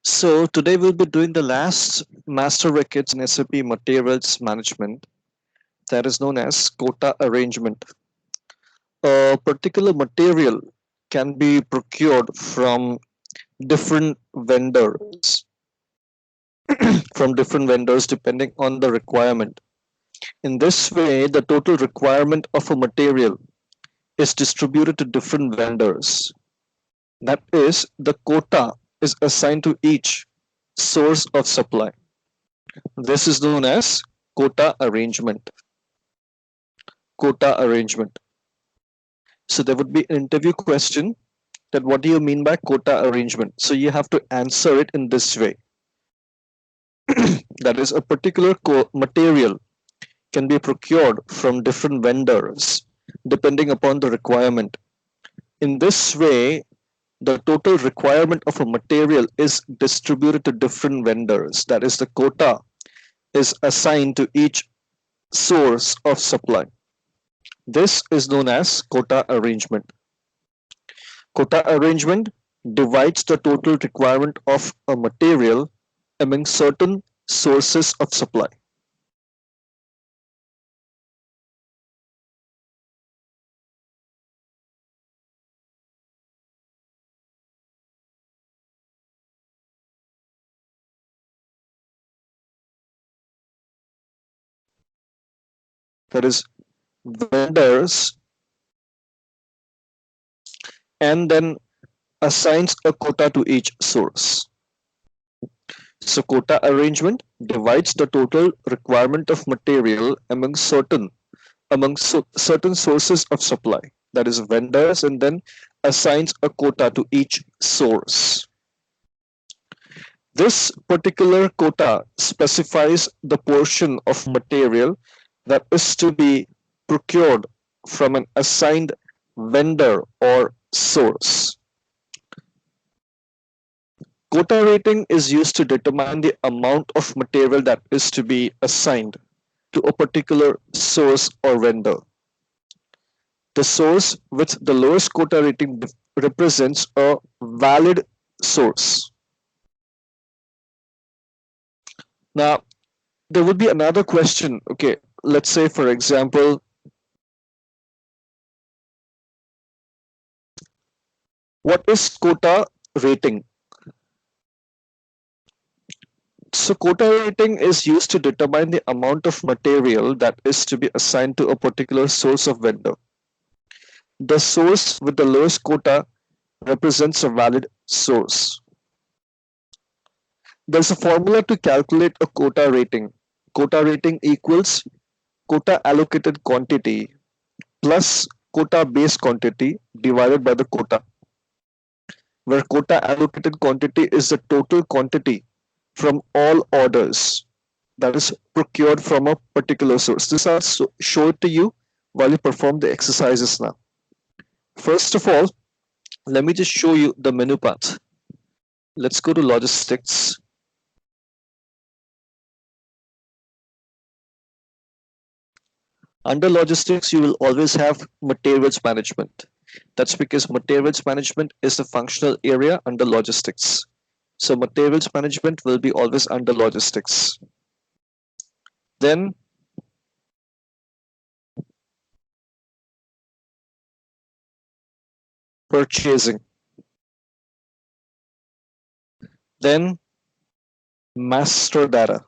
So today we'll be doing the last master records in SAP materials management that is known as quota arrangement. A particular material can be procured from different vendors depending on the requirement. In this way, the total requirement of a material is distributed to different vendors. That is, the quota is assigned to each source of supply. This is known as quota arrangement. Quota arrangement. So there would be an interview question that what do you mean by quota arrangement? So you have to answer it in this way. That is, a particular material can be procured from different vendors depending upon the requirement. In this way, the total requirement of a material is distributed to different vendors. That is, the quota is assigned to each source of supply. This is known as quota arrangement. Quota arrangement divides the total requirement of a material among certain sources of supply. That is, vendors, and then assigns a quota to each source. So quota arrangement divides the total requirement of material among certain sources of supply, that is vendors, and then assigns a quota to each source. This particular quota specifies the portion of material that is to be procured from an assigned vendor or source. Quota rating is used to determine the amount of material that is to be assigned to a particular source or vendor. The source with the lowest quota rating represents a valid source. Now, there would be another question. Okay, let's say, for example, what is quota rating? So quota rating is used to determine the amount of material that is to be assigned to a particular source of vendor. The source with the lowest quota represents a valid source. There's a formula to calculate a quota rating. Quota rating equals quota allocated quantity plus quota base quantity divided by the quota, where quota allocated quantity is the total quantity from all orders that is procured from a particular source. This I'll show it to you while you perform the exercises now. First of all, let me just show you the menu path. Let's go to logistics. Under logistics, you will always have materials management. That's because materials management is the functional area under logistics. So materials management will be always under logistics. Then purchasing. Then master data.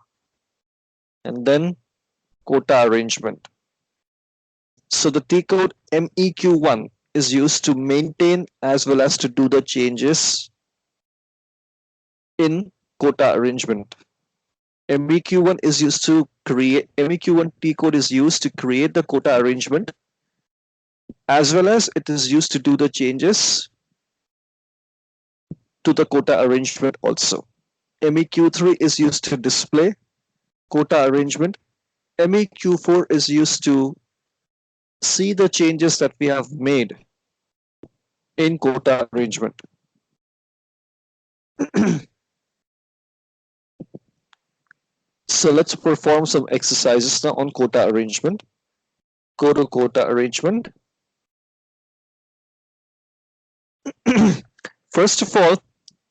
And then quota arrangement. So the T code MEQ1 is used to maintain as well as to do the changes in quota arrangement. MEQ1 is used to create, MEQ1 T code is used to create the quota arrangement, as well as it is used to do the changes to the quota arrangement also. MEQ3 is used to display quota arrangement. MEQ4 is used to see the changes that we have made in quota arrangement. So let's perform some exercises now on quota arrangement. Go to quota arrangement. First of all,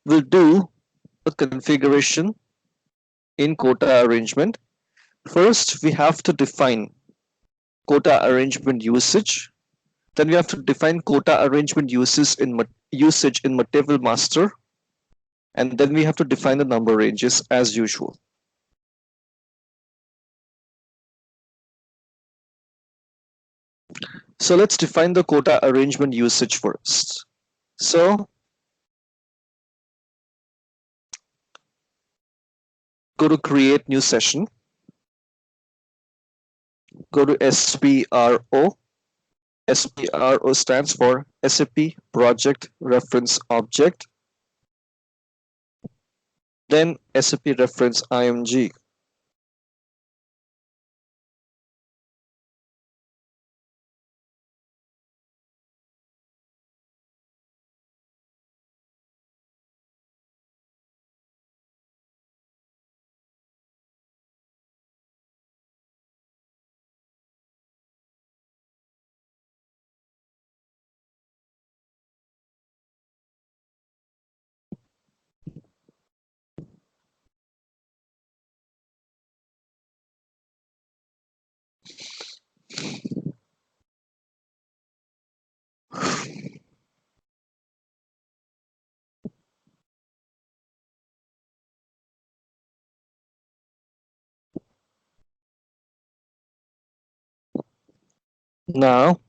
we'll do a configuration in quota arrangement. First, we have to define quota arrangement usage. Then we have to define quota arrangement usage in material master, and then we have to define the number ranges as usual. So let's define the quota arrangement usage first. So go to create new session, go to SPRO. SPRO stands for SAP Project Reference Object, then SAP Reference IMG. Now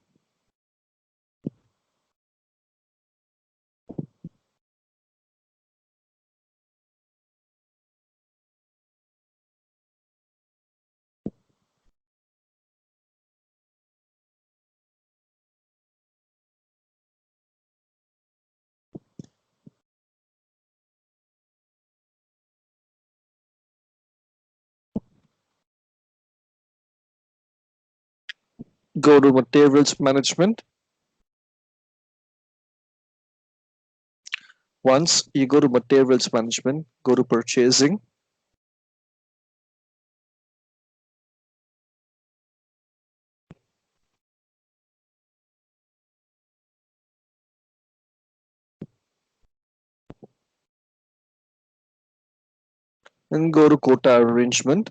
go to materials management. Once you go to materials management, go to purchasing. And go to quota arrangement.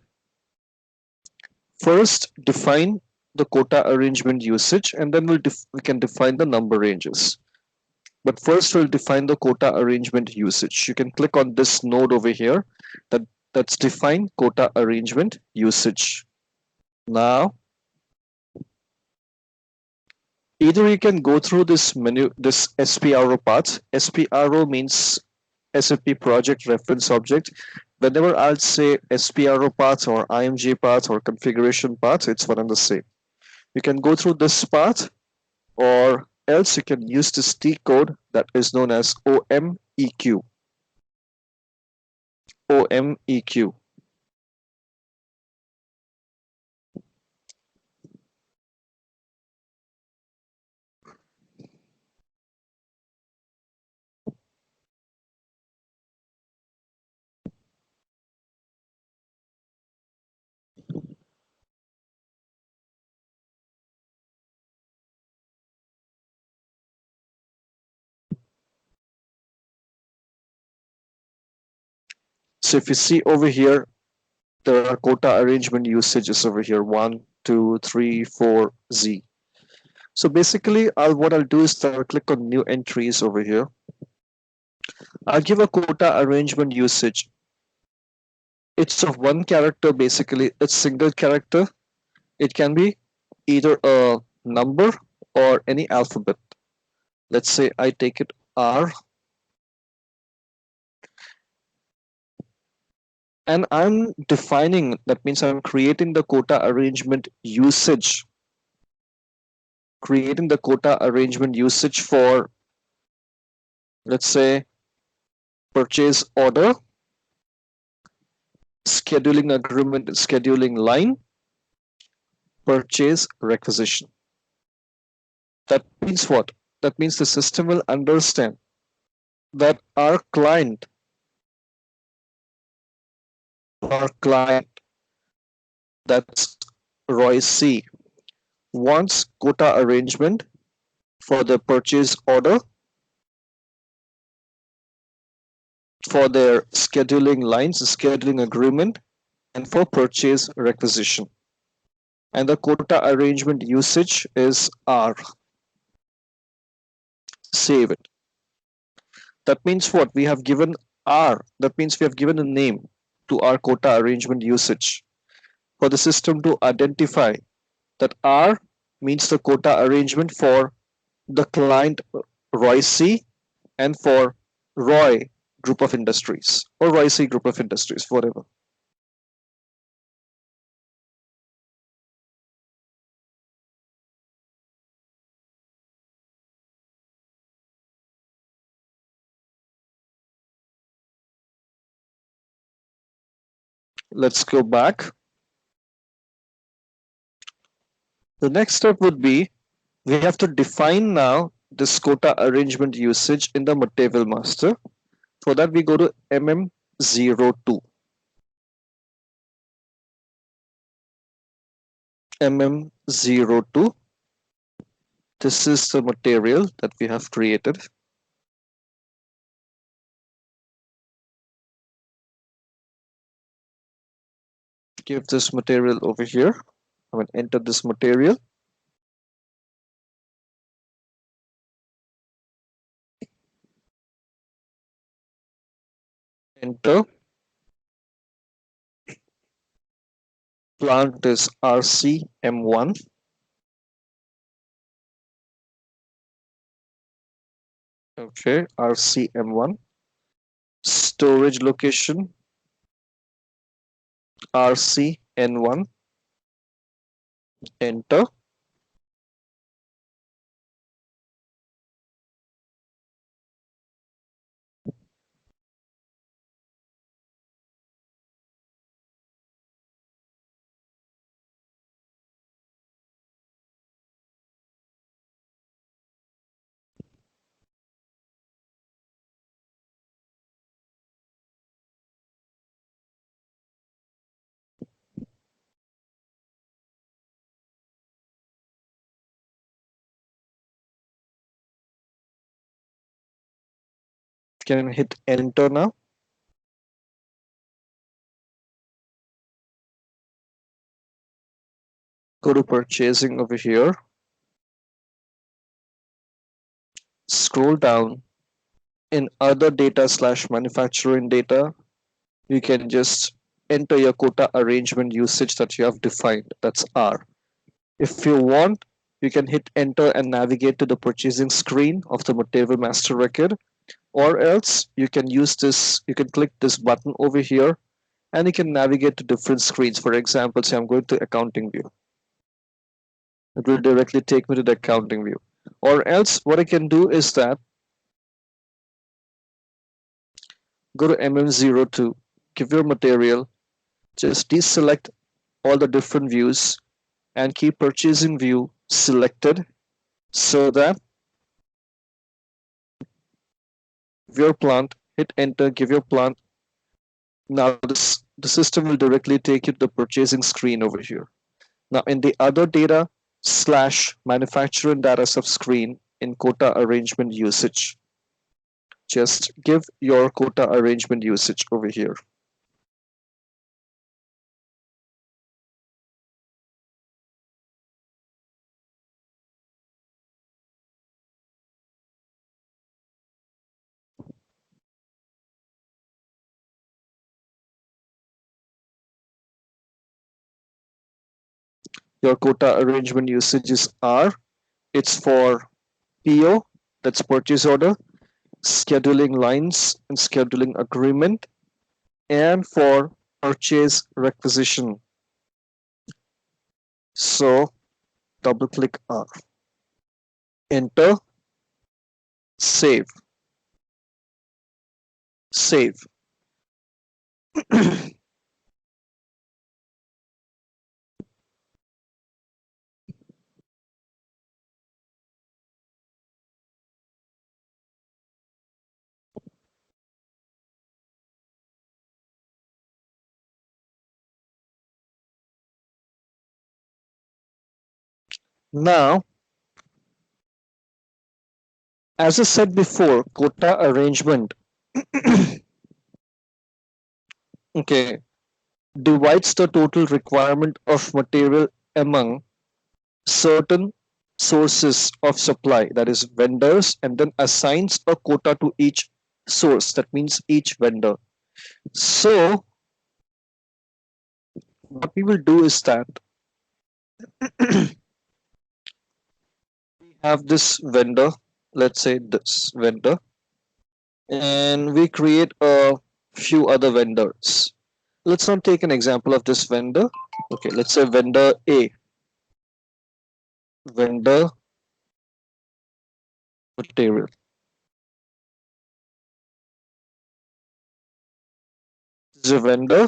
First, define the quota arrangement usage, and then we can define the number ranges. But first, we'll define the quota arrangement usage. You can click on this node over here that's define quota arrangement usage. Now, either you can go through this menu, this SPRO path. SPRO means SAP Project Reference Object. Whenever I'll say SPRO path or IMG path or configuration path, it's one and the same. You can go through this path, or else you can use this T code that is known as OMEQ. OMEQ. So if you see over here, there are quota arrangement usages over here, 1, 2, 3, 4, Z. So basically, what I'll do is I'll click on new entries over here. I'll give a quota arrangement usage. It's of one character, basically, it's single character. It can be either a number or any alphabet. Let's say I take it R. And I'm defining, that means I'm creating the quota arrangement usage. Creating the quota arrangement usage for, let's say, purchase order, scheduling agreement, scheduling line, purchase requisition. That means what? That means the system will understand that our client, that's Roy C, wants quota arrangement for the purchase order for their scheduling lines, scheduling agreement, and for purchase requisition. And the quota arrangement usage is R. Save it. That means what? We have given R. That means we have given a name to our quota arrangement usage for the system to identify that R means the quota arrangement for the client Roy C and for Roy group of industries or Roy C group of industries, whatever. Let's go back. The next step would be we have to define now this quota arrangement usage in the material master. For that, we go to MM02. MM02. This is the material that we have created. Give this material over here. I will enter this material. Enter. Plant is RCM1. Okay, RCM1. Storage location RCN1. Enter. Can hit enter now. Go to purchasing over here. Scroll down. In other data slash manufacturing data, you can just enter your quota arrangement usage that you have defined. That's R. If you want, you can hit enter and navigate to the purchasing screen of the material master record, or else you can use this, you can click this button over here and you can navigate to different screens. For example, say I'm going to accounting view. It will directly take me to the accounting view. Or else what I can do is that go to MM02, give your material, just deselect all the different views and keep purchasing view selected so that your plant, hit enter, give your plant. Now the system will directly take you to the purchasing screen over here. Now in the other data slash manufacturing data subscreen in quota arrangement usage, just give your quota arrangement usage over here. Your quota arrangement usage is R. It's for PO, that's purchase order, scheduling lines and scheduling agreement, and for purchase requisition. So double click R. Enter, save, save. Now, as I said before, quota arrangement okay, divides the total requirement of material among certain sources of supply, that is vendors, and then assigns a quota to each source, that means each vendor. So what we will do is that we have this vendor, let's say this vendor, and we create a few other vendors. Let's not take an example of this vendor. Okay, let's say vendor A, vendor material. This is a vendor.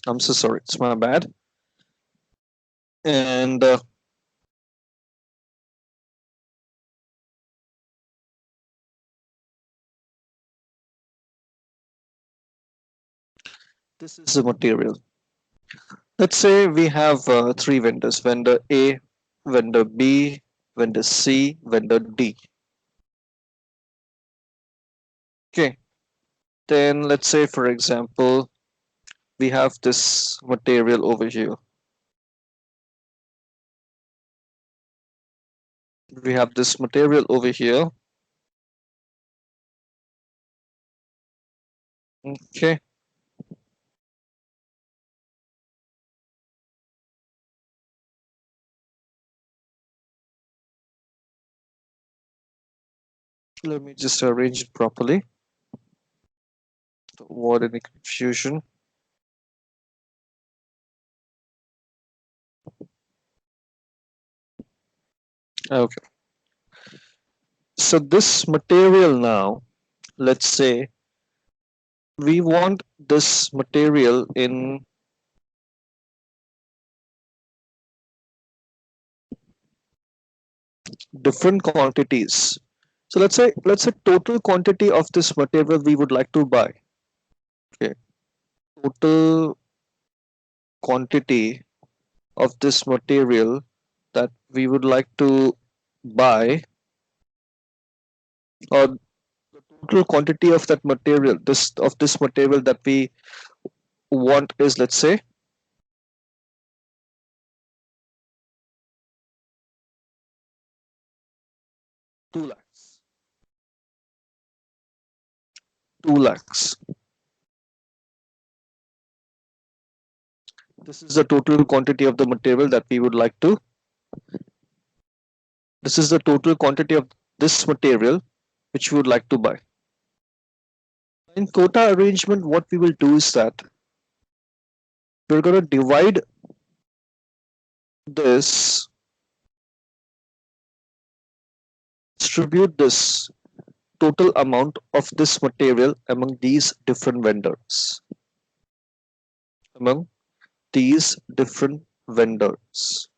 I'm so sorry, it's my bad. And this is the material. Let's say we have three vendors: vendor A, vendor B, vendor C, vendor D. Okay, then let's say, for example, we have this material over here. We have this material over here. Okay, let me just arrange it properly to avoid any confusion. Okay, so this material now, let's say we want this material in different quantities. So let's say total quantity of this material we would like to buy. Okay, total quantity of this material that we would like to buy, or total quantity of that material, this material that we want is, let's say, 2 lakhs. 2 lakhs. This is the total quantity of the material that we would like to. This is the total quantity of this material which we would like to buy. In quota arrangement, what we will do is that we're going to divide this, distribute this total amount of this material among these different vendors. Among these different vendors.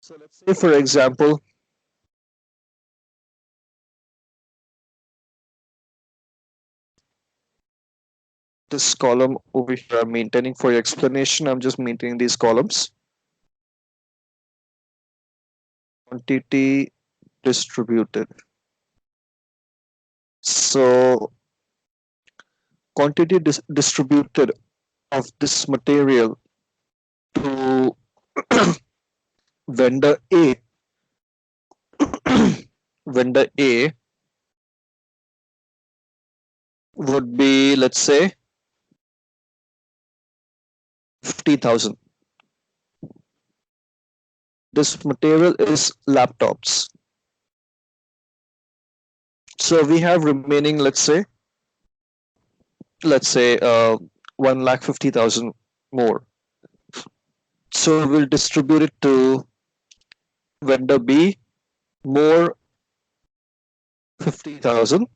So let's say, for example, this column over here I'm maintaining for your explanation. I'm just maintaining these columns. Quantity distributed. So quantity distributed of this material to vendor A. Vendor A would be, let's say, 50,000. This material is laptops. So we have remaining, let's say 1,50,000 more. So we'll distribute it to vendor B, more 50,000.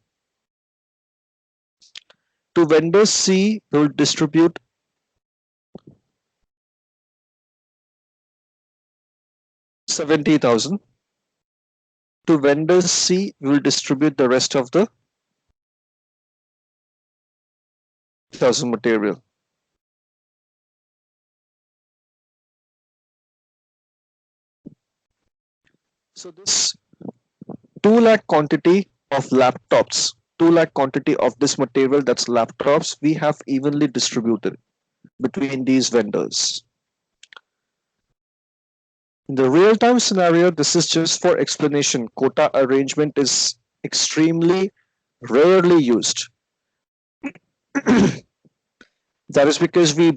To vendor C, we'll distribute 70,000. To vendor C, we'll distribute the rest of the 1,000 material. So this 2 lakh quantity of laptops, 2 lakh quantity of this material, that's laptops, we have evenly distributed between these vendors. In the real-time scenario, this is just for explanation. Quota arrangement is extremely rarely used. That is because we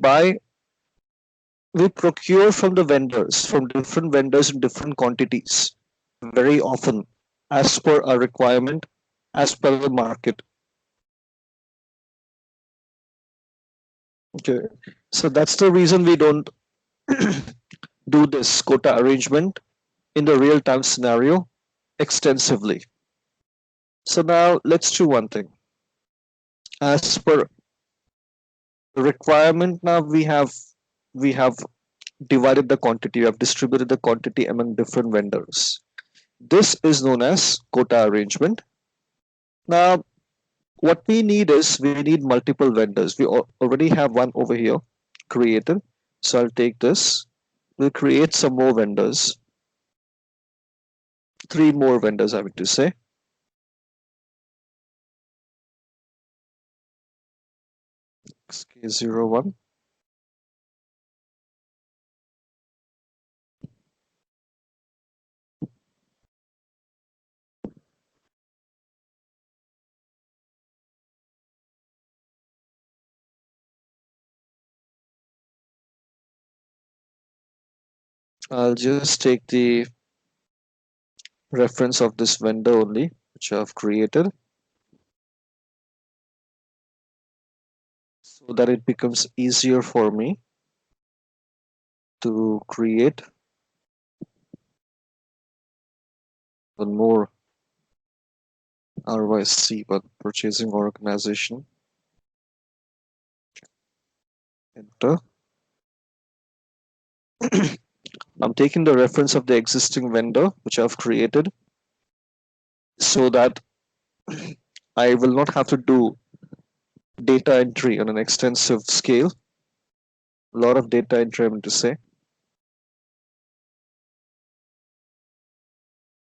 procure from the vendors, from different vendors in different quantities, very often, as per our requirement, as per the market. Okay, so that's the reason we don't do this quota arrangement in the real-time scenario extensively. So now let's do one thing. As per requirement, now we have divided the quantity, we have distributed the quantity among different vendors. This is known as quota arrangement. Now, what we need is we need multiple vendors. We already have one over here created. So I'll take this. We'll create some more vendors. 3 more vendors, I mean to say. XK01. I'll just take the reference of this vendor only, which I've created, so that it becomes easier for me to create one more RYC, but purchasing organization. Enter. I'm taking the reference of the existing vendor which I've created so that I will not have to do data entry on an extensive scale. A lot of data entry, I'm to say.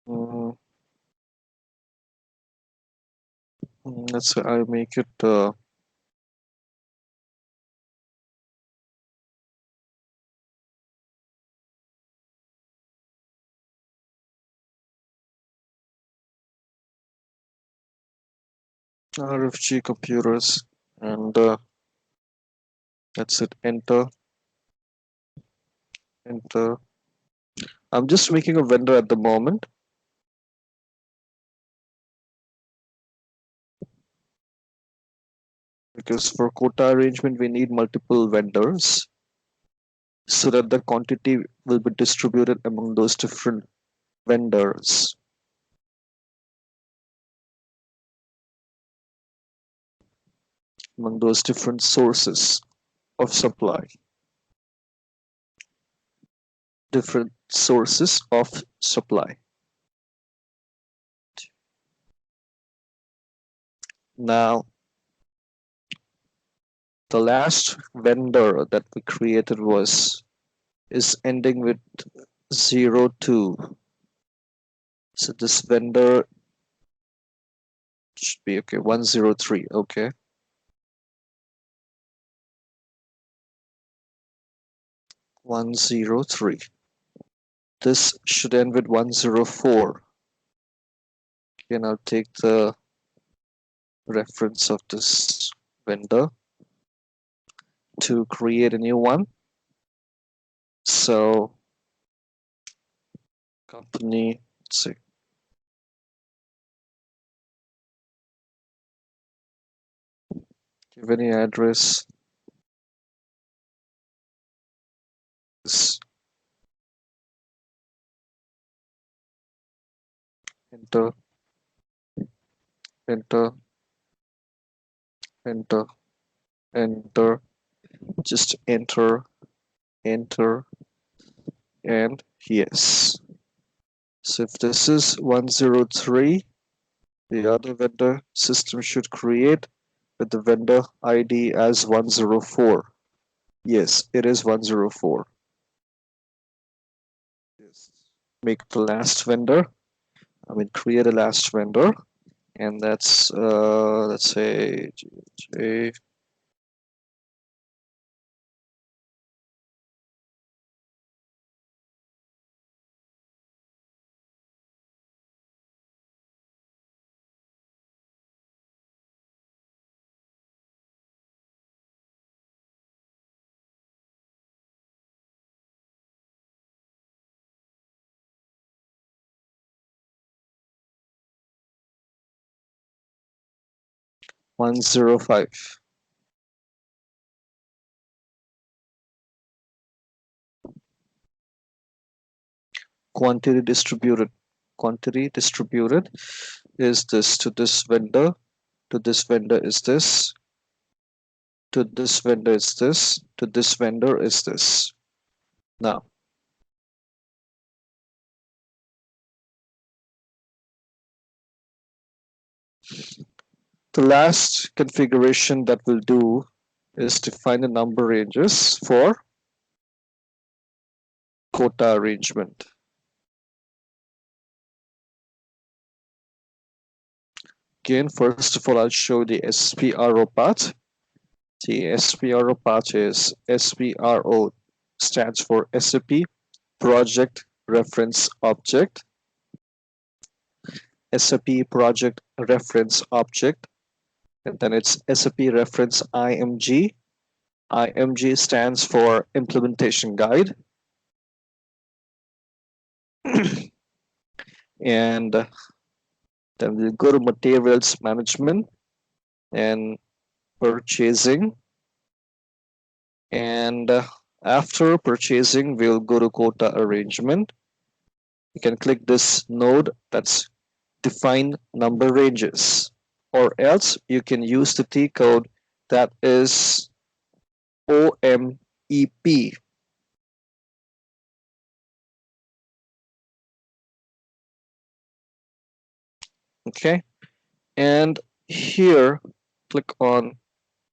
Mm, let's say I make it RFG computers, and that's it. Enter, enter. I'm just making a vendor at the moment because for quota arrangement we need multiple vendors so that the quantity will be distributed among those different vendors, among those different sources of supply, different sources of supply. Now, the last vendor that we created is ending with 02. So this vendor should be okay, 103. Okay. 103. This should end with 104. Okay, now take the reference of this vendor to create a new one. So company, let's see, give any address. Enter, enter, enter, enter. Just enter, enter, and yes. So if this is 103, the other vendor system should create with the vendor ID as 104. Yes, it is 104. Yes. make the last vendor. I mean, create a last vendor, and that's let's say J 105. Quantity distributed. Quantity distributed is this to this vendor, to this vendor is this, to this vendor is this, to this vendor is this. Now, the last configuration that we'll do is define the number ranges for quota arrangement. Again, first of all, I'll show the SPRO path. The SPRO path is SPRO stands for SAP Project Reference Object. SAP Project Reference Object, and then it's SAP Reference IMG. IMG stands for Implementation Guide. And then we'll go to Materials Management and Purchasing. And after Purchasing, we'll go to Quota Arrangement. You can click this node that's Define Number Ranges, or else you can use the T code that is OMEP. Okay, and here click on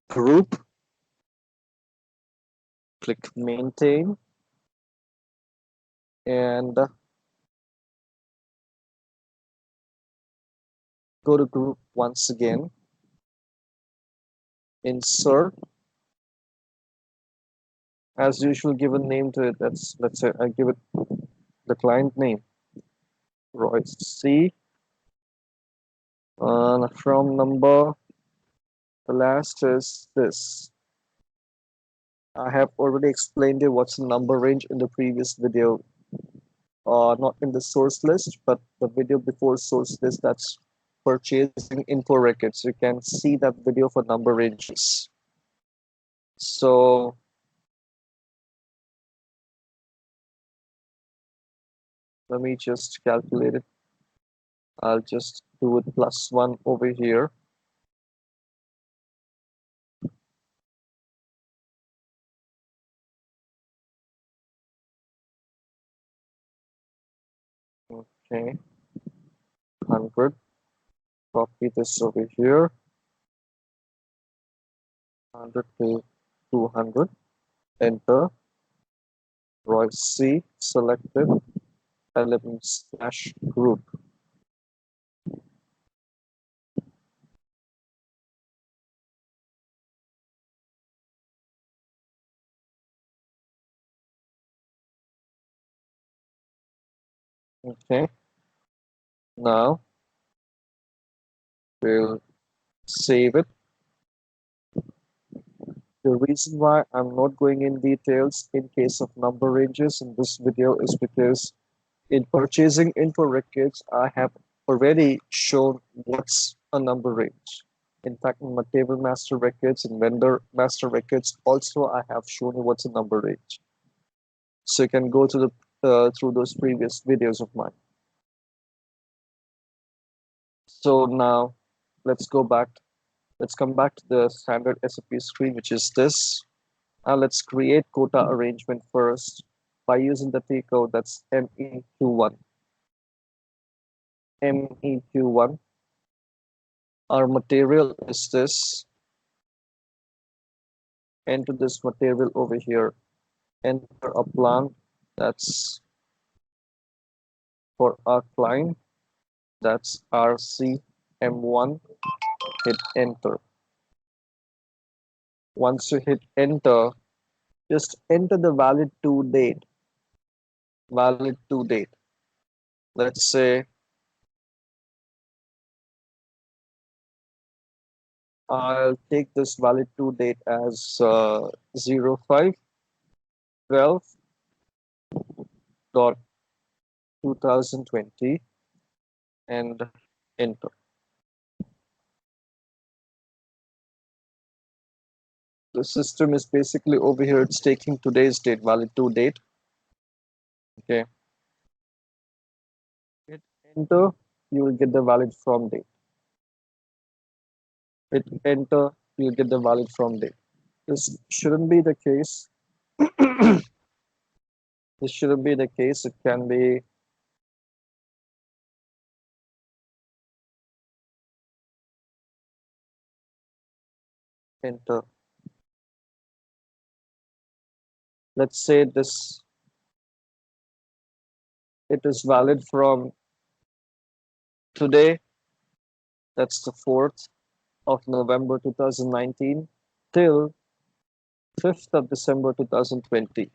Group, click Maintain, and go to Group once again, Insert, as usual give a name to it. That's, let's say I give it the client name, Royce C, and from number, the last is this. I have already explained it what's the number range in the previous video, not in the source list, but the video before source list, that's purchasing info records. You can see that video for number ranges. So let me just calculate it. I'll just do it +1 over here. Okay, 100. Copy this over here. 100 to 200. Enter. Royce C selected. Element/group. Okay. Now we'll save it. The reason why I'm not going in details in case of number ranges in this video is because in purchasing info records, I have already shown what's a number range. In fact, in material master records and vendor master records, also I have shown you what's a number range. So you can go to the through those previous videos of mine. So now let's go back. Let's come back to the standard SAP screen, which is this. Now let's create quota arrangement first by using the T code that's MEQ1. MEQ1. Our material is this. Enter this material over here. Enter a plant that's for our client. That's RCM1. Hit enter. Once you hit enter, just enter the valid to date. Valid to date. Let's say I'll take this valid to date as 05/12/2020 and enter. The system is basically over here. It's taking today's date, valid to date. Okay. Hit enter. You will get the valid from date. Hit enter. You'll get the valid from date. This shouldn't be the case. This shouldn't be the case. It can be enter. Let's say this, it is valid from today. That's the 4th of November 2019 till 5th of December 2020.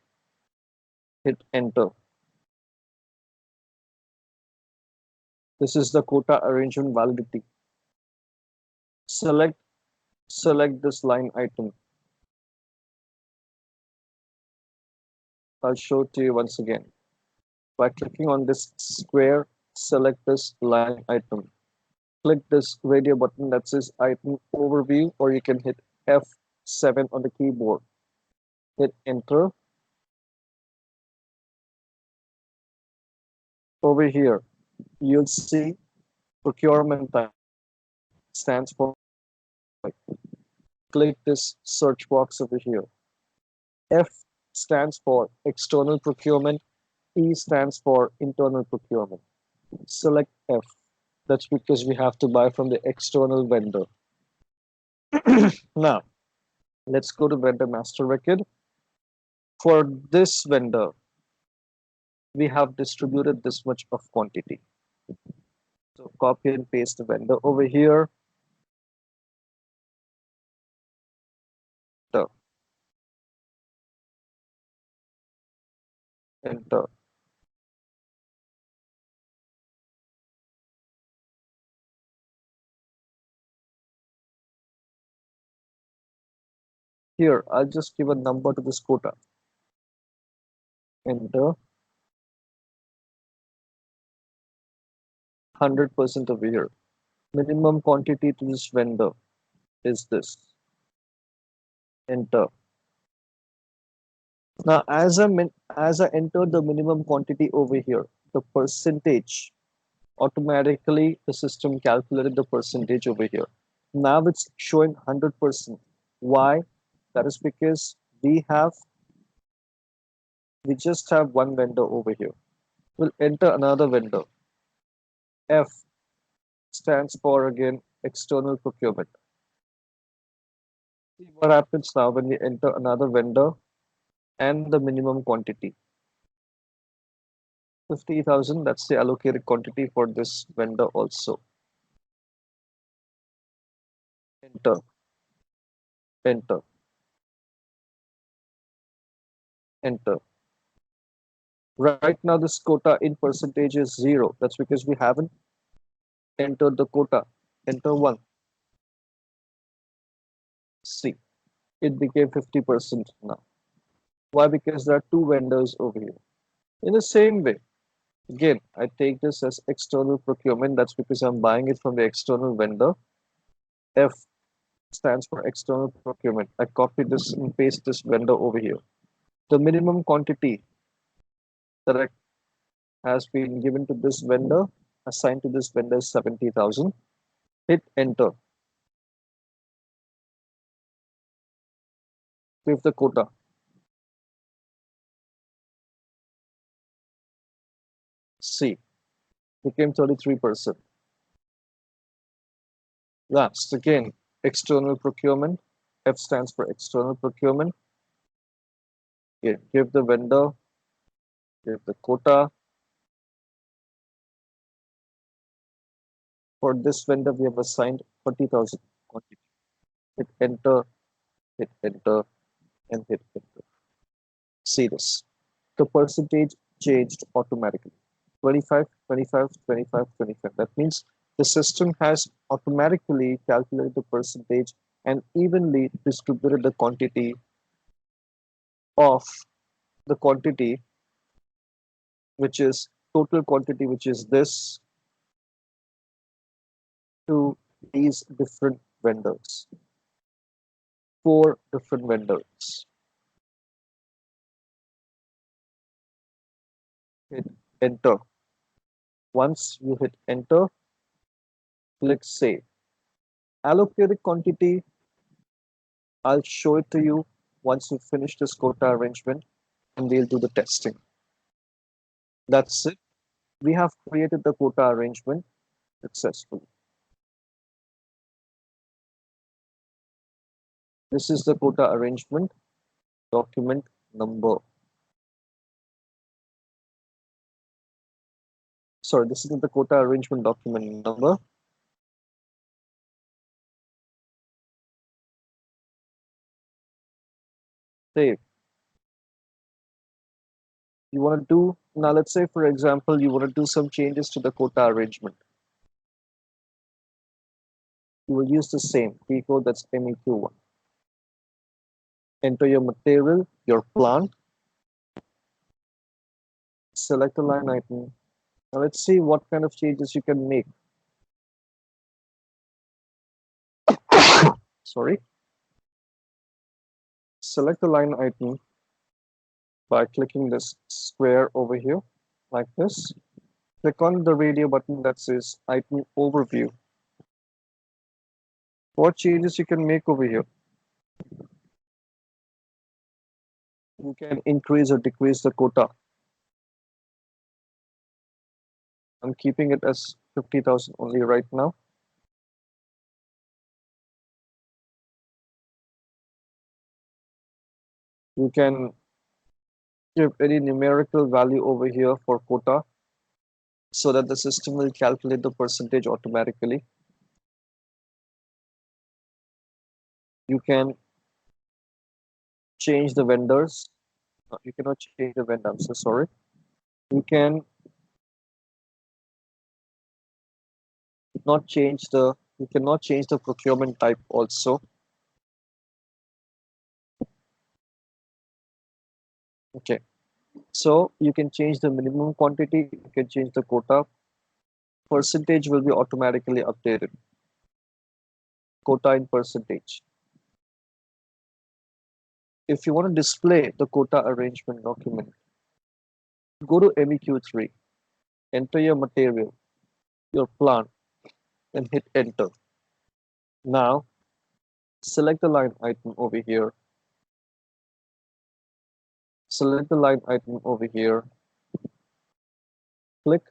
Hit enter. This is the quota arrangement validity. Select this line item. I'll show it to you once again. By clicking on this square, select this line item. Click this radio button that says item overview, or you can hit F7 on the keyboard. Hit enter. Over here, you'll see procurement type stands for. Click this search box over here. F stands for external procurement. E stands for internal procurement. Select F. That's because we have to buy from the external vendor. Now, let's go to vendor master record. For this vendor, we have distributed this much of quantity. So copy and paste the vendor over here. Enter. Here, I'll just give a number to this quota. Enter. 100% over here. Minimum quantity to this vendor is this. Enter. Now, as I entered the minimum quantity over here, the percentage, automatically the system calculated the percentage over here. Now it's showing 100%. Why? That is because we just have one vendor over here. We'll enter another vendor. F stands for, again, external procurement. See what happens now when we enter another vendor and the minimum quantity. 50,000, that's the allocated quantity for this vendor also. Enter. Enter. Enter. Right now, this quota in percentage is 0. That's because we haven't entered the quota. Enter 1. See, it became 50% now. Why? Because there are two vendors over here. In the same way, again, I take this as external procurement. That's because I'm buying it from the external vendor. F stands for external procurement. I copy this and paste this vendor over here. The minimum quantity that has been given to this vendor, assigned to this vendor, is 70,000. Hit enter. Give the quota. C became 33%. Last, again, external procurement. F stands for external procurement. Give the vendor, give the quota, For this vendor, we have assigned 40,000 quantity. Hit enter, and hit enter. See this. The percentage changed automatically. 25, 25, 25, 25. That means the system has automatically calculated the percentage and evenly distributed the quantity of the quantity, which is total quantity, which is this, to these different vendors. 4 different vendors. Hit enter. Once you hit enter, click save. Allocated quantity, I'll show it to you once you finish this quota arrangement and we'll do the testing. That's it. We have created the quota arrangement successfully. This is the quota arrangement document number. Sorry, this is the quota arrangement document number. Save. You want to do, now let's say for example, you want to do some changes to the quota arrangement. You will use the same key code, that's MEQ1. Enter your material, your plant, select a line item. Now let's see what kind of changes you can make. Sorry. Select the line item by clicking this square over here, like this. Click on the radio button that says item overview. What changes you can make over here? You can increase or decrease the quota. I'm keeping it as 50,000 only right now. You can give any numerical value over here for quota so that the system will calculate the percentage automatically. You can change the vendors. You cannot change the vendor, I'm so sorry. You can not change the, you cannot change the procurement type also. Okay, so you can change the minimum quantity, you can change the quota. Percentage will be automatically updated. Quota in percentage. If you want to display the quota arrangement document, go to MEQ3, enter your material, your plant, and hit enter. Now, select the line item over here. Select the line item over here. Click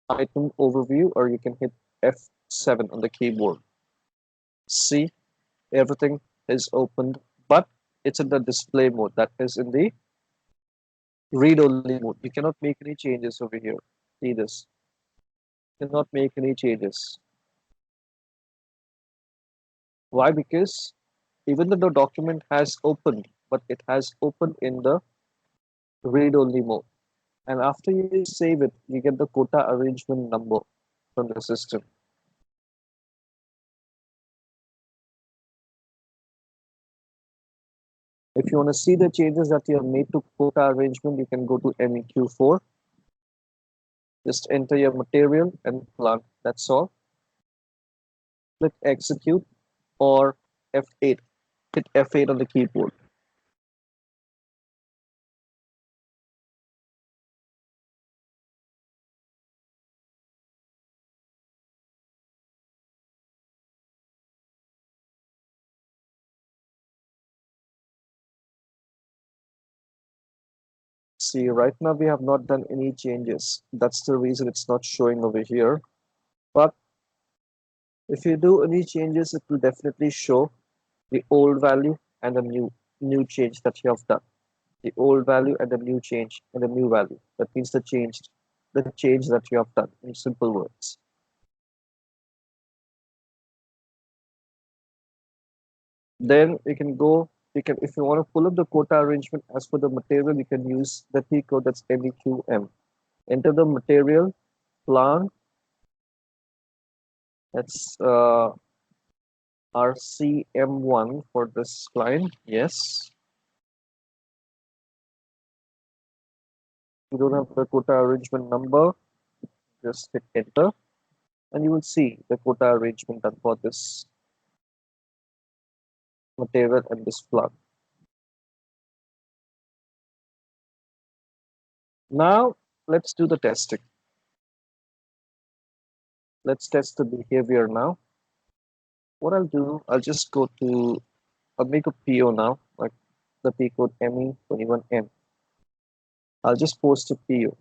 item overview, or you can hit F7 on the keyboard. See, everything is opened, but it's in the display mode, that is in the read-only mode. You cannot make any changes over here. See this. You cannot make any changes. Why? Because even though the document has opened, but it has opened in the read-only mode. And after you save it, you get the quota arrangement number from the system. If you want to see the changes that you have made to quota arrangement, you can go to MEQ4. Just enter your material and plant. That's all. Click execute or F8. Hit F8 on the keyboard. See, right now we have not done any changes. That's the reason it's not showing over here. But if you do any changes, it will definitely show the old value and the new change that you have done. The old value and the new change and the new value. That means the change that you have done in simple words. Then you can go, if you want to pull up the quota arrangement as per the material, you can use the T code, that's MEQM. Enter the material, plant, that's RCM1 for this client, yes. You don't have the quota arrangement number, just hit enter, and you will see the quota arrangement done for this material and this plant. Now, let's do the testing. Let's test the behavior now. What I'll do, I'll just go to, I'll make a PO now, like the P code ME21M. I'll just post a PO.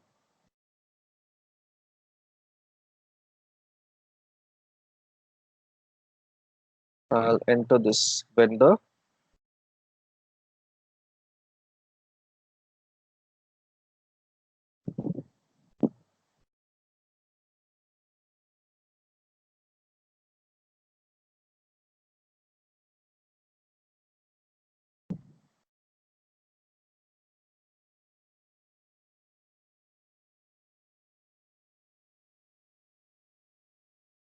I'll enter this vendor.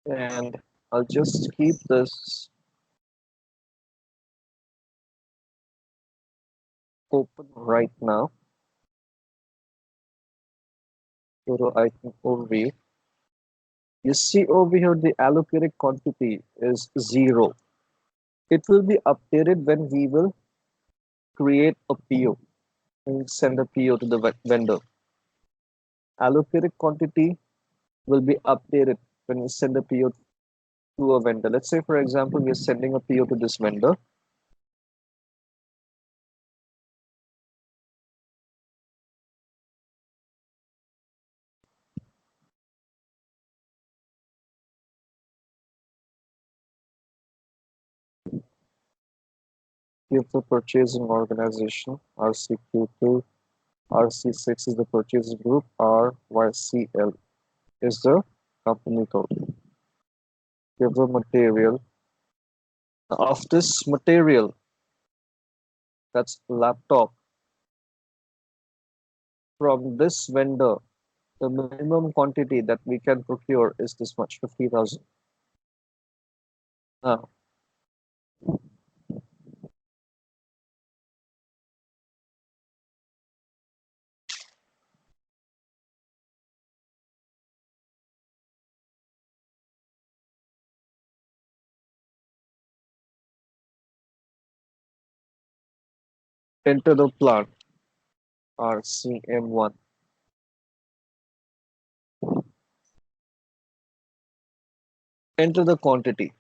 And I'll just keep this open right now. Go to item overview. You see over here the allocated quantity is 0. It will be updated when we will create a PO and send a PO to the vendor. Allocated quantity will be updated when we send a PO to a vendor. Let's say, for example, we are sending a PO to this vendor. Give the purchasing organization, RCQ2, RC6 is the purchasing group, RYCL is the company code. Give the material. Of this material, that's laptop, from this vendor, the minimum quantity that we can procure is this much, 50,000. Now, enter the plant, RCM1. Enter the quantity,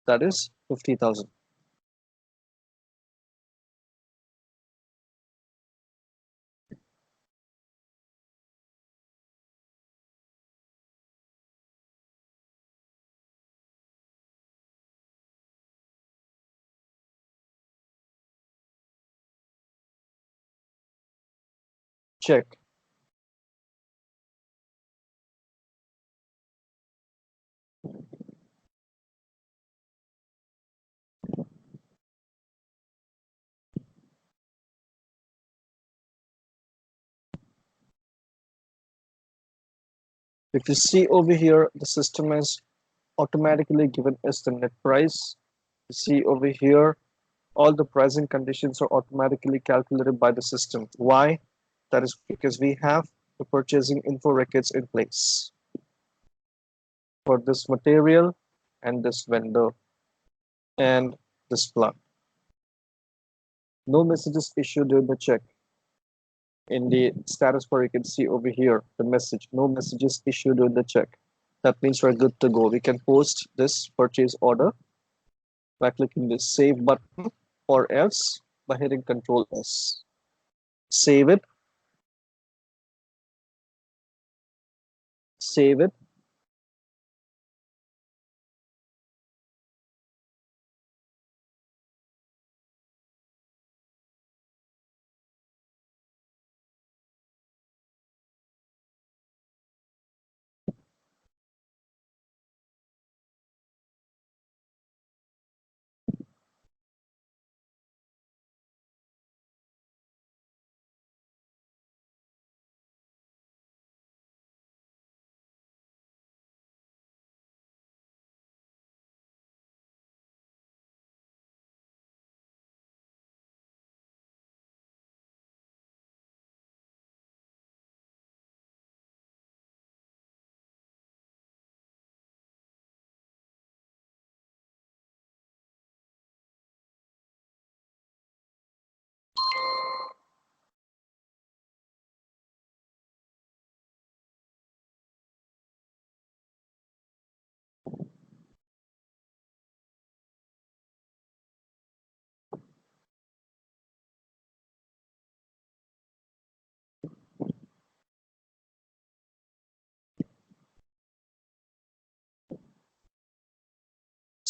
that is 50,000. Check. If you see over here, the system has automatically given us the net price. You see over here, all the pricing conditions are automatically calculated by the system. Why? That is because we have the purchasing info records in place for this material and this vendor and this plant. No messages issued during the check. In the status bar, you can see over here the message, no messages issued during the check. That means we're good to go. We can post this purchase order by clicking the save button, or else by hitting Control S. Save it, save it.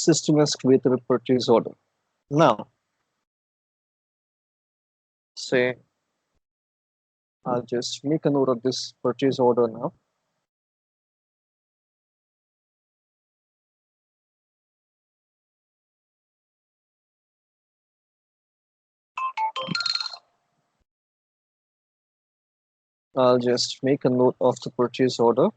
system has created a purchase order. Now, say I'll just make a note of this purchase order now. I'll just make a note of the purchase order.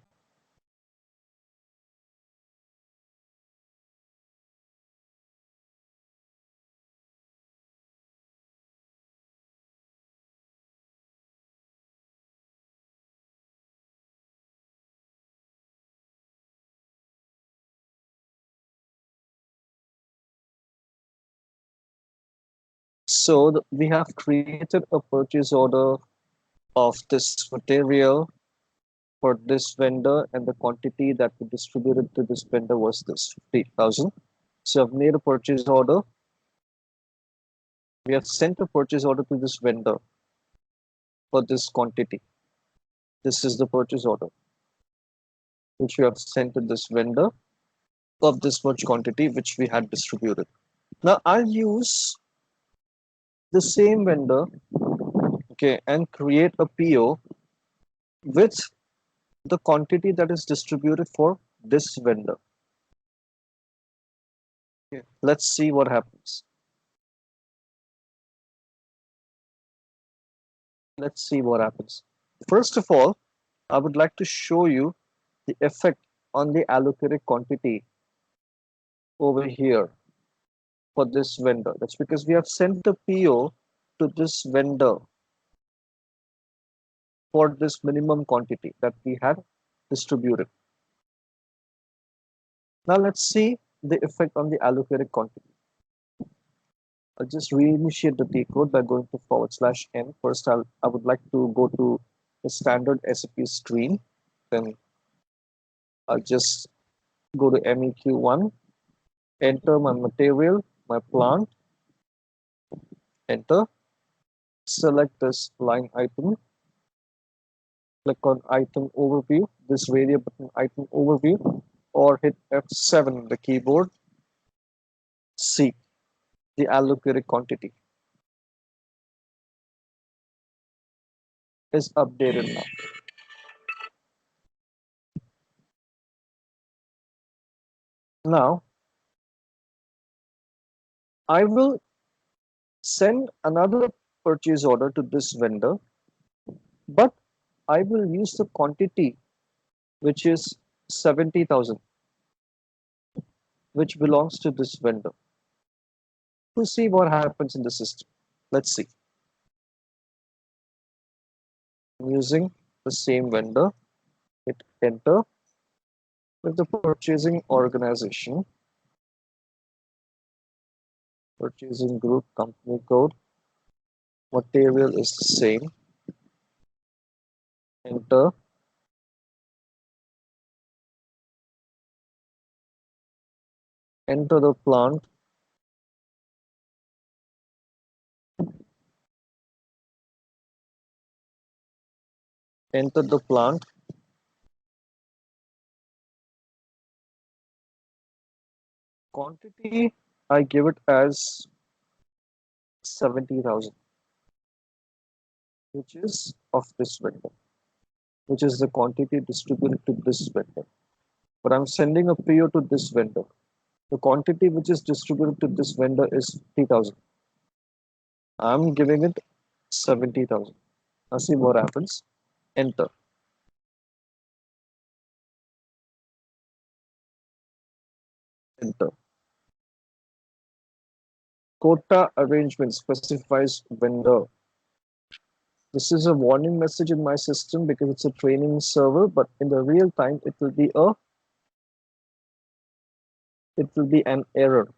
So we have created a purchase order of this material for this vendor, and the quantity that we distributed to this vendor was this 50,000. So I've made a purchase order. We have sent a purchase order to this vendor for this quantity. This is the purchase order which we have sent to this vendor of this much quantity which we had distributed. Now I'll use the same vendor, okay, and create a PO with the quantity that is distributed for this vendor. Okay, let's see what happens. Let's see what happens. First of all, I would like to show you the effect on the allocated quantity over here for this vendor. That's because we have sent the PO to this vendor for this minimum quantity that we had distributed. Now let's see the effect on the allocated quantity. I'll just reinitiate the decode by going to /n. First, I would like to go to the standard SAP screen. Then I'll just go to MEQ1, enter my material, my plant, enter, select this line item, click on item overview, this radio button item overview, or hit F7 on the keyboard. See the allocated quantity is updated now. Now, I will send another purchase order to this vendor, but I will use the quantity which is 70,000, which belongs to this vendor, to see what happens in the system. Let's see. I'm using the same vendor, hit enter with the purchasing organization, purchasing group, company code, material is the same, enter, enter the plant, enter the plant, quantity, I give it as 70,000, which is of this vendor, which is the quantity distributed to this vendor. But I'm sending a PO to this vendor. The quantity which is distributed to this vendor is 50,000. I'm giving it 70,000. Now see what happens. Enter. Enter. Quota Arrangement specifies vendor. This is a warning message in my system because it's a training server, but in the real time it will be an error.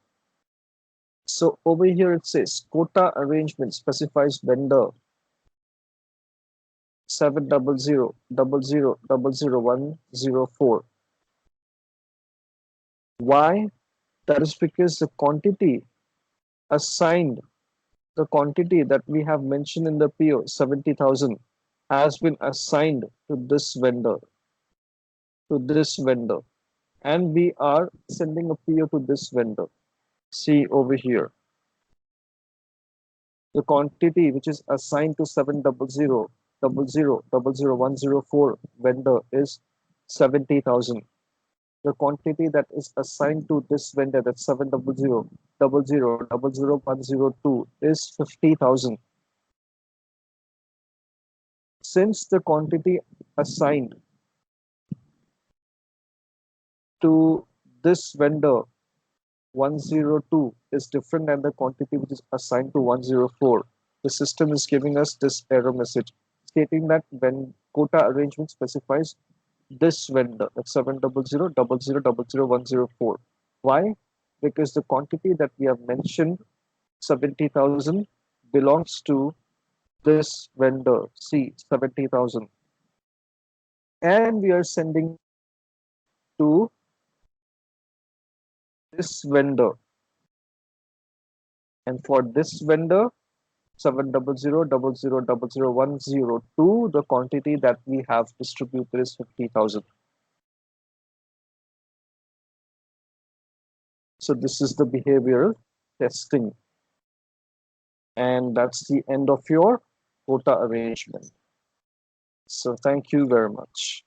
So over here it says Quota Arrangement specifies vendor 70000000104. Why? That is because the quantity assigned, the quantity that we have mentioned in the PO, 70,000, has been assigned to this vendor, to this vendor. and we are sending a PO to this vendor. See over here, the quantity which is assigned to 700 000 104 vendor is 70,000. The quantity that is assigned to this vendor, that's 700 000 102, is 50,000. Since the quantity assigned to this vendor 102 is different than the quantity which is assigned to 104, the system is giving us this error message stating that when quota arrangement specifies this vendor, that's 700 000 104. Why? Because the quantity that we have mentioned, 70,000, belongs to this vendor, C, 70,000. And we are sending to this vendor. And for this vendor, 700 000 102, the quantity that we have distributed is 50,000. So this is the behavioral testing. And that's the end of your quota arrangement. So thank you very much.